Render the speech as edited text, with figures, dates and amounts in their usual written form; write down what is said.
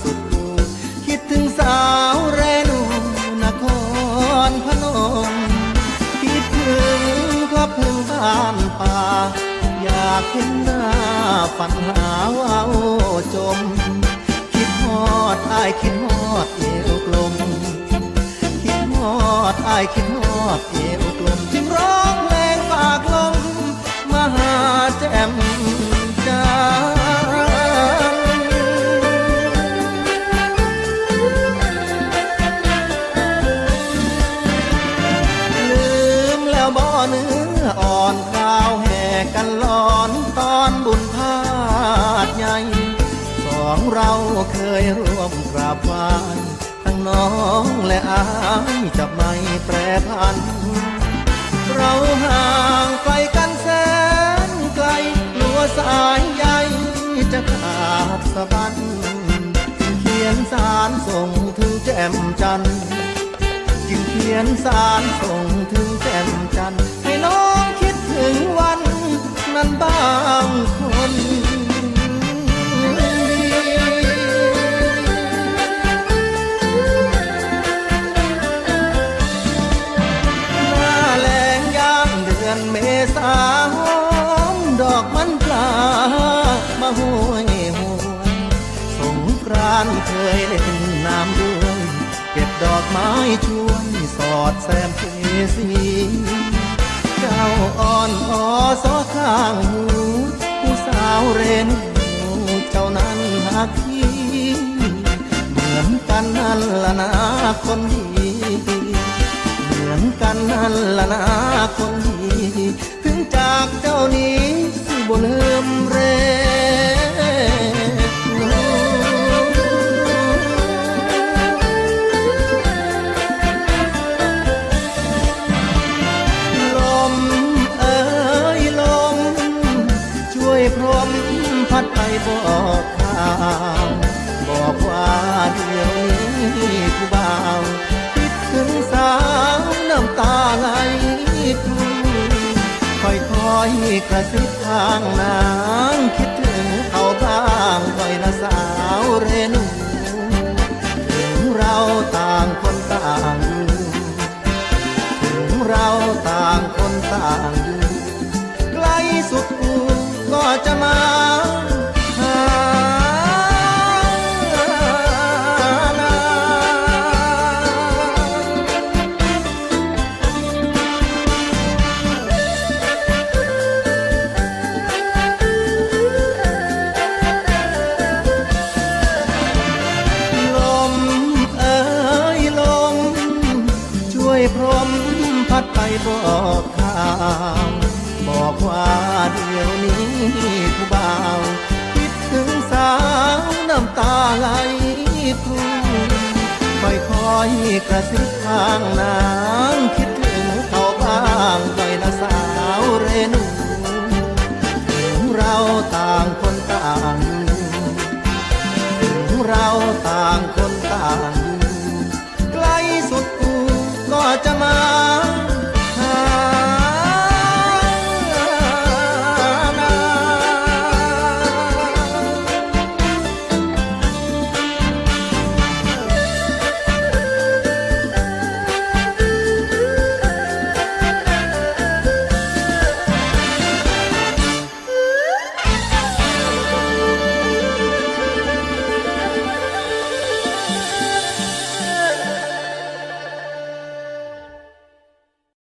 สุดกูคิดถึงสาวเรนูนครพนมคิดถึงพ่อพึ่งบ้านป่าอยากเห็นหน้าฝันหาว่าวจมคิดฮอดอ้ายคิดฮอดเอวกลมคิดฮอดอ้ายคิดฮอดเอวกลมจึงร้องเพลงฝากลมมาหาแจ่มจันทร์ลืมแล้วบ่เนื้ออ่อนข้าวแห่กันร้อนตอนบุญธาตุใหญ่สองเราเคยร่วมกราบไหว้ทั้งน้องและอายจะไม่แปรผันเราห่างไกลกันแสนไกลกลัวสายใยจะขาดสะบั้นเขียนสารส่งถึงแจ่มจันทร์จึงเขียนสารส่งถึงแจ่มจันทร์ให้น้องคิดถึงวันนั้นบ้างคนเมษาหอมดอกมันปลามาห้วยหวนสงกรานต์เคยเล่นน้ำด้วยเก็บดอกไม้ช่วยสอดแซมเพสีเจ้าอ่อนอ้อซอข้างหูผู้สาวเรนเจ้านั้นหักพี่เหมือนกันนั่นละนะคนดีเหมือนกันนั่นละนะคนดีถึงจากเจ้านี้สิบ่ลืมเรลมเอ่ยลมช่วยพรมพัดไปบอกข่าวบอกว่าเดี๋ยวนี้ผู้บ่าวคิดถึงสาวน้ำตาไหลพรูค่อยๆกระซิบทางนางคิดถึงเขาบ้างไว้ละสาวเรนูถึงเราต่างคนต่างอยู่ถึงเราต่างคนต่างอยู่ใกล้สุดกูก็จะมาหาพรมพัดไปบอกข่าวบอกว่าเดี๋ยวนี้ผู้บ่าวคิดถึงสาวน้ำตาไหลพรูค่อยๆกระซิบทางนางคิดถึงเขาบ้างไว้ละสาวเรนูถึงเราต่างคนต่างอยู่ถึงเราต่างคนต่าง